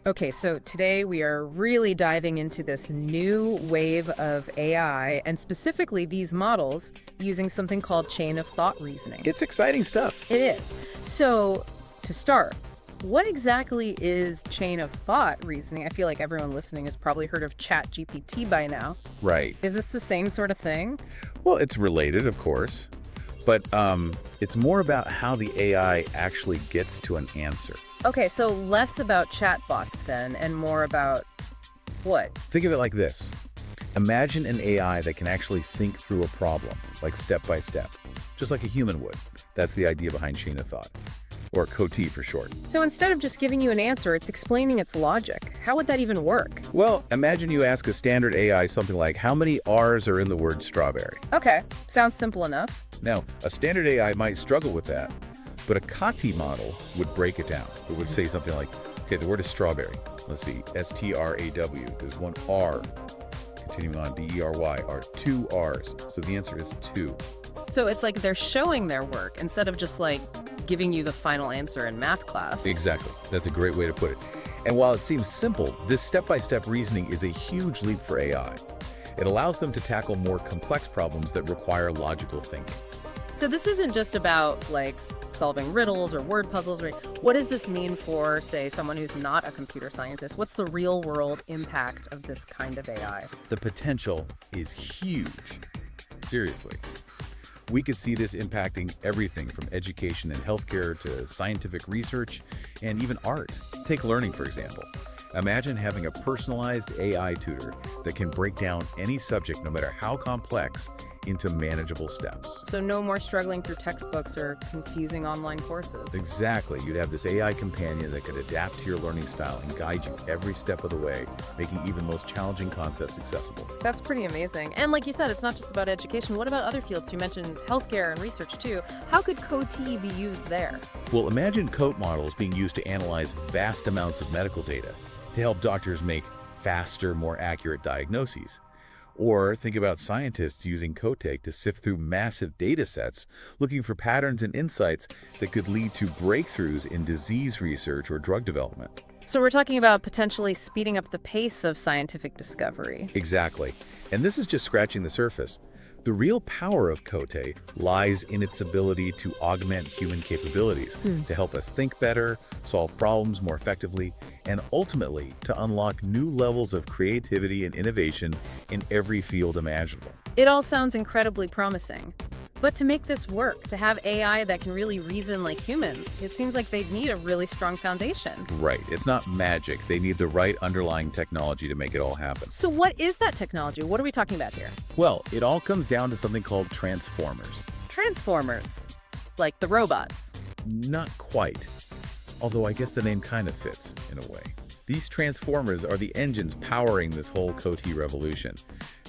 Okay, so today we are really diving into this new wave of AI and specifically these models using something called chain of thought reasoning. It's exciting stuff. It is. So, to start, what exactly is chain of thought reasoning? I feel like everyone listening has probably heard of ChatGPT by now. Right. Is this the same sort of thing? Well, it's related, of course, but it's more about how the AI actually gets to an answer. Okay, so less about chatbots then and more about what? Think of it like this. Imagine an AI that can actually think through a problem, like step by step, just like a human would. That's the idea behind chain of thought, or COT for short. So instead of just giving you an answer, it's explaining its logic. How would that even work? Well, imagine you ask a standard AI something like, how many R's are in the word strawberry? Okay, sounds simple enough. Now, a standard AI might struggle with that, but a COT model would break it down. It would say something like, okay, the word is strawberry. Let's see, S-T-R-A-W. There's one R. Continuing on, D-E-R-Y are two R's. So the answer is 2. So it's like they're showing their work instead of just like giving you the final answer in math class. Exactly. That's a great way to put it. And while it seems simple, this step-by-step reasoning is a huge leap for AI. It allows them to tackle more complex problems that require logical thinking. So this isn't just about like solving riddles or word puzzles. Right? What does this mean for, say, someone who's not a computer scientist? What's the real world impact of this kind of AI? The potential is huge. Seriously. We could see this impacting everything from education and healthcare to scientific research and even art. Take learning, for example. Imagine having a personalized AI tutor that can break down any subject, no matter how complex, into manageable steps. So no more struggling through textbooks or confusing online courses. Exactly. You'd have this AI companion that could adapt to your learning style and guide you every step of the way, making even most challenging concepts accessible. That's pretty amazing. And like you said, it's not just about education. What about other fields? You mentioned healthcare and research too. How could COT be used there? Well, imagine COT models being used to analyze vast amounts of medical data to help doctors make faster, more accurate diagnoses. Or think about scientists using COTEC to sift through massive data sets, looking for patterns and insights that could lead to breakthroughs in disease research or drug development. So we're talking about potentially speeding up the pace of scientific discovery. Exactly. And this is just scratching the surface. The real power of COTE lies in its ability to augment human capabilities, to help us think better, solve problems more effectively, and ultimately to unlock new levels of creativity and innovation in every field imaginable. It all sounds incredibly promising. But to make this work, to have AI that can really reason like humans, it seems like they'd need a really strong foundation. Right. It's not magic. They need the right underlying technology to make it all happen. So what is that technology? What are we talking about here? Well, it all comes down to something called transformers. Transformers, like the robots. Not quite. Although I guess the name kind of fits, in a way. These transformers are the engines powering this whole COT revolution.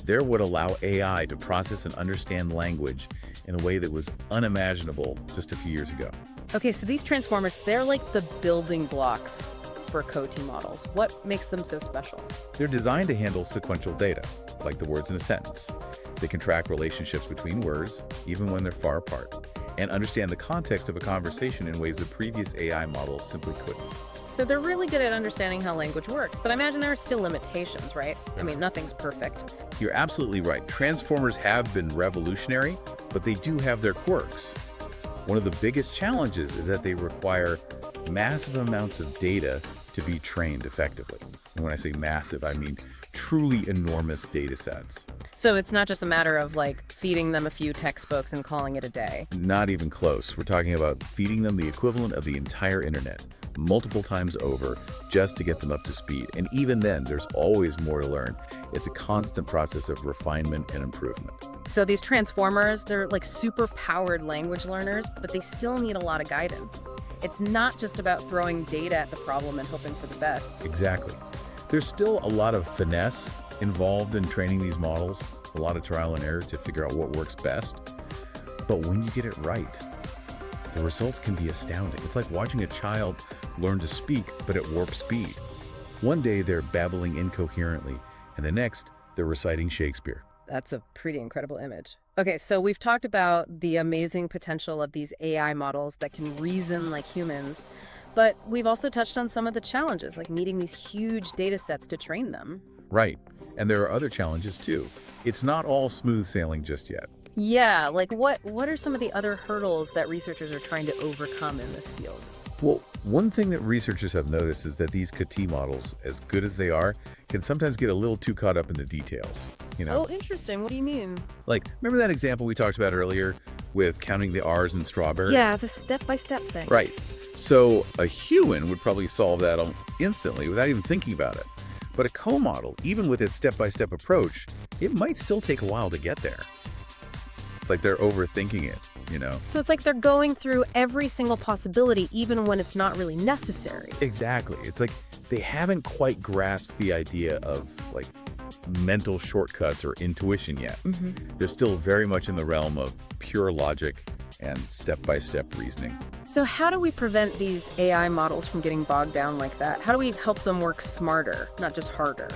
They're what allow AI to process and understand language in a way that was unimaginable just a few years ago. Okay, so these transformers, they're like the building blocks for COT models. What makes them so special? They're designed to handle sequential data, like the words in a sentence. They can track relationships between words, even when they're far apart, and understand the context of a conversation in ways that previous AI models simply couldn't. So they're really good at understanding how language works, but I imagine there are still limitations, right? I mean, nothing's perfect. You're absolutely right. Transformers have been revolutionary, but they do have their quirks. One of the biggest challenges is that they require massive amounts of data to be trained effectively. And when I say massive, I mean truly enormous data sets. So it's not just a matter of like feeding them a few textbooks and calling it a day. Not even close. We're talking about feeding them the equivalent of the entire internet, multiple times over, just to get them up to speed. And even then, there's always more to learn. It's a constant process of refinement and improvement. So these transformers, they're like super powered language learners, but they still need a lot of guidance. It's not just about throwing data at the problem and hoping for the best. Exactly. There's still a lot of finesse involved in training these models, a lot of trial and error to figure out what works best. But when you get it right, the results can be astounding. It's like watching a child learn to speak, but at warp speed. One day they're babbling incoherently, and the next they're reciting Shakespeare. That's a pretty incredible image. Okay, so we've talked about the amazing potential of these AI models that can reason like humans, But we've also touched on some of the challenges, like needing these huge data sets to train them. Right. And there are other challenges too. It's not all smooth sailing just yet. Yeah, like what are some of the other hurdles that researchers are trying to overcome in this field? Well, one thing that researchers have noticed is that these KT models, as good as they are, can sometimes get a little too caught up in the details. Oh, interesting. What do you mean? Like, remember that example we talked about earlier with counting the R's in strawberry? Yeah, the step-by-step thing. Right. So a human would probably solve that instantly without even thinking about it. But a co-model, even with its step-by-step approach, it might still take a while to get there. It's like they're overthinking it. So it's like they're going through every single possibility, even when it's not really necessary. Exactly. It's like they haven't quite grasped the idea of like mental shortcuts or intuition yet. They're still very much in the realm of pure logic and step-by-step reasoning. So how do we prevent these AI models from getting bogged down like that? How do we help them work smarter, not just harder?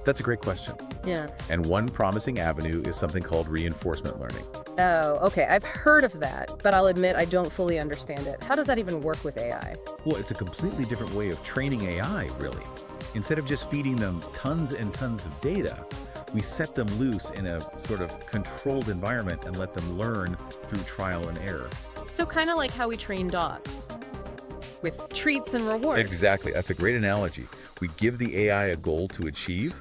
That's a great question. Yeah. And one promising avenue is something called reinforcement learning. Oh, okay. I've heard of that, but I'll admit I don't fully understand it. How does that even work with AI? Well, it's a completely different way of training AI, really. Instead of just feeding them tons and tons of data, we set them loose in a sort of controlled environment and let them learn through trial and error. So kind of like how we train dogs, with treats and rewards. Exactly. That's a great analogy. We give the AI a goal to achieve,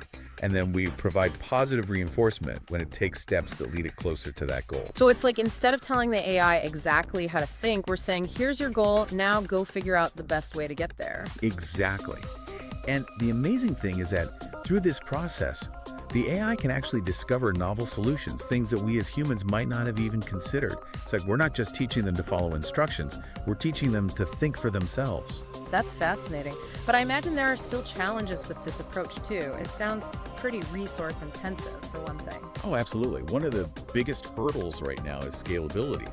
and then we provide positive reinforcement when it takes steps that lead it closer to that goal. So it's like instead of telling the AI exactly how to think, we're saying, here's your goal, now go figure out the best way to get there. Exactly. And the amazing thing is that through this process, the AI can actually discover novel solutions, things that we as humans might not have even considered. It's like we're not just teaching them to follow instructions, we're teaching them to think for themselves. That's fascinating. But I imagine there are still challenges with this approach too. It sounds pretty resource intensive, for one thing. Oh, absolutely. One of the biggest hurdles right now is scalability.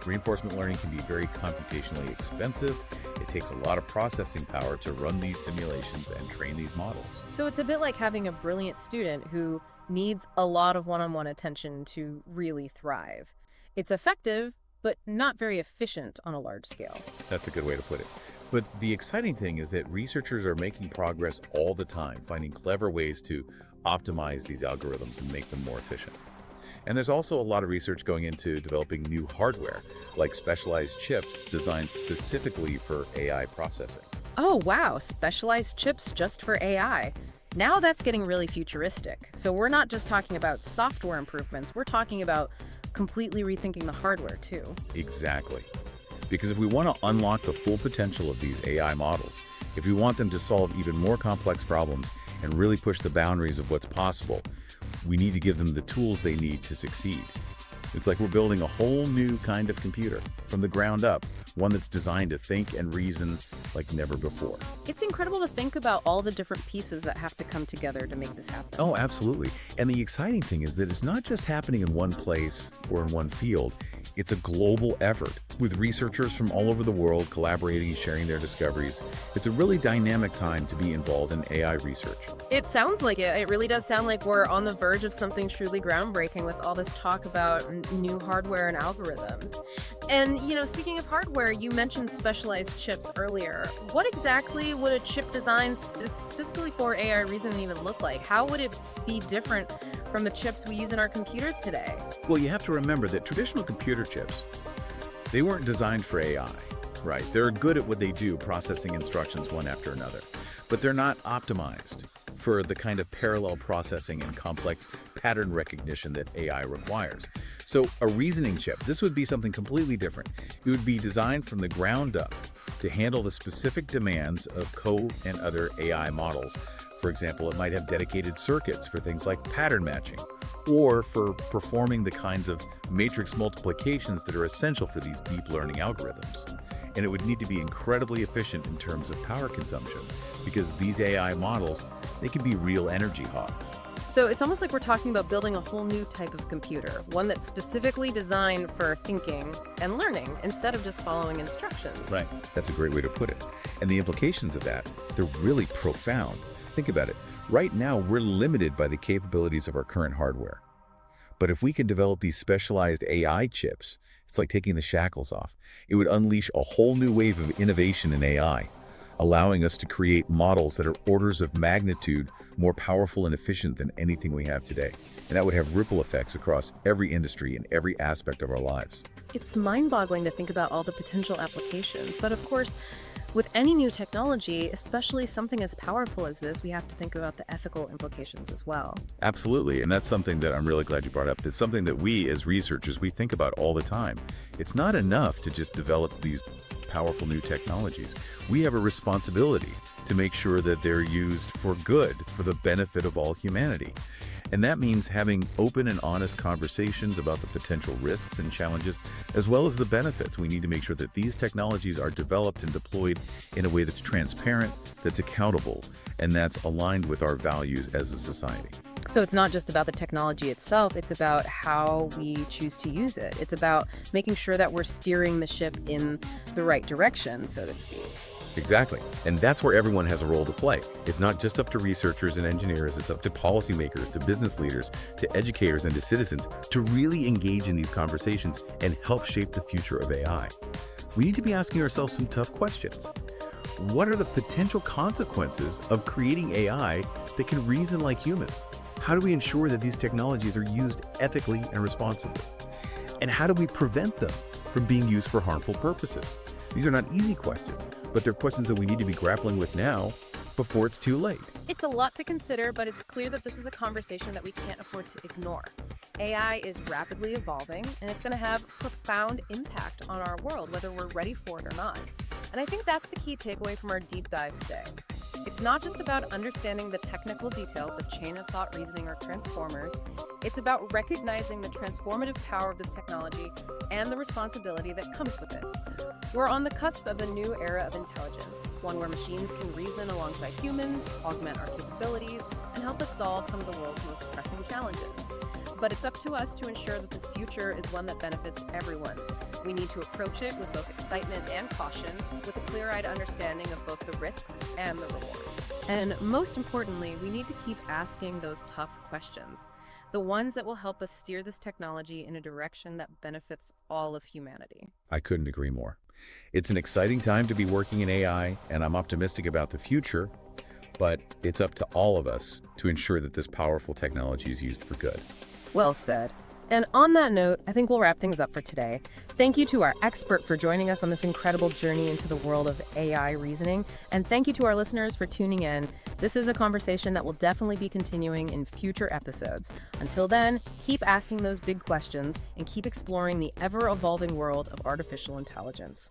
Reinforcement learning can be very computationally expensive. It takes a lot of processing power to run these simulations and train these models. So it's a bit like having a brilliant student who needs a lot of one-on-one attention to really thrive. It's effective, but not very efficient on a large scale. That's a good way to put it. But the exciting thing is that researchers are making progress all the time, finding clever ways to optimize these algorithms and make them more efficient. And there's also a lot of research going into developing new hardware, like specialized chips designed specifically for AI processing. Oh, wow, specialized chips just for AI. Now that's getting really futuristic. So we're not just talking about software improvements, we're talking about completely rethinking the hardware too. Exactly. Because if we want to unlock the full potential of these AI models, if we want them to solve even more complex problems and really push the boundaries of what's possible, we need to give them the tools they need to succeed. It's like we're building a whole new kind of computer from the ground up, one that's designed to think and reason like never before. It's incredible to think about all the different pieces that have to come together to make this happen. Oh, absolutely. And the exciting thing is that it's not just happening in one place or in one field. It's a global effort with researchers from all over the world collaborating and sharing their discoveries. It's a really dynamic time to be involved in AI research. It sounds like it. It really does sound like we're on the verge of something truly groundbreaking with all this talk about new hardware and algorithms. And, speaking of hardware, you mentioned specialized chips earlier. What exactly would a chip designed specifically for AI reasoning even look like? How would it be different from the chips we use in our computers today? Well, you have to remember that traditional computer chips, they weren't designed for AI, right? They're good at what they do, processing instructions one after another, but they're not optimized for the kind of parallel processing and complex pattern recognition that AI requires. So a reasoning chip, this would be something completely different. It would be designed from the ground up to handle the specific demands of and other AI models. For example, it might have dedicated circuits for things like pattern matching, or for performing the kinds of matrix multiplications that are essential for these deep learning algorithms. And it would need to be incredibly efficient in terms of power consumption, because these AI models, they can be real energy hogs. So it's almost like we're talking about building a whole new type of computer, one that's specifically designed for thinking and learning instead of just following instructions. Right. That's a great way to put it. And the implications of that, they're really profound. Think about it. Right now, we're limited by the capabilities of our current hardware. But if we can develop these specialized AI chips, it's like taking the shackles off. It would unleash a whole new wave of innovation in AI, allowing us to create models that are orders of magnitude more powerful and efficient than anything we have today. And that would have ripple effects across every industry and every aspect of our lives. It's mind-boggling to think about all the potential applications, but of course, with any new technology, especially something as powerful as this, we have to think about the ethical implications as well. Absolutely, and that's something that I'm really glad you brought up. It's something that we as researchers, we think about all the time. It's not enough to just develop these powerful new technologies. We have a responsibility to make sure that they're used for good, for the benefit of all humanity. And that means having open and honest conversations about the potential risks and challenges, as well as the benefits. We need to make sure that these technologies are developed and deployed in a way that's transparent, that's accountable, and that's aligned with our values as a society. So it's not just about the technology itself, it's about how we choose to use it. It's about making sure that we're steering the ship in the right direction, so to speak. Exactly. And that's where everyone has a role to play. It's not just up to researchers and engineers, it's up to policymakers, to business leaders, to educators, and to citizens to really engage in these conversations and help shape the future of AI. We need to be asking ourselves some tough questions. What are the potential consequences of creating AI that can reason like humans? How do we ensure that these technologies are used ethically and responsibly? And how do we prevent them from being used for harmful purposes? These are not easy questions, but they're questions that we need to be grappling with now before it's too late. It's a lot to consider, but it's clear that this is a conversation that we can't afford to ignore. AI is rapidly evolving, and it's going to have profound impact on our world, whether we're ready for it or not. And I think that's the key takeaway from our deep dive today. It's not just about understanding the technical details of chain of thought reasoning or transformers. It's about recognizing the transformative power of this technology and the responsibility that comes with it. We're on the cusp of a new era of intelligence, one where machines can reason alongside humans, augment our capabilities, and help us solve some of the world's most pressing challenges. But it's up to us to ensure that this future is one that benefits everyone. We need to approach it with both excitement and caution, with a clear-eyed understanding of both the risks and the rewards. And most importantly, we need to keep asking those tough questions, the ones that will help us steer this technology in a direction that benefits all of humanity. I couldn't agree more. It's an exciting time to be working in AI, and I'm optimistic about the future, but it's up to all of us to ensure that this powerful technology is used for good. Well said. And on that note, I think we'll wrap things up for today. Thank you to our expert for joining us on this incredible journey into the world of AI reasoning. And thank you to our listeners for tuning in. This is a conversation that will definitely be continuing in future episodes. Until then, keep asking those big questions and keep exploring the ever-evolving world of artificial intelligence.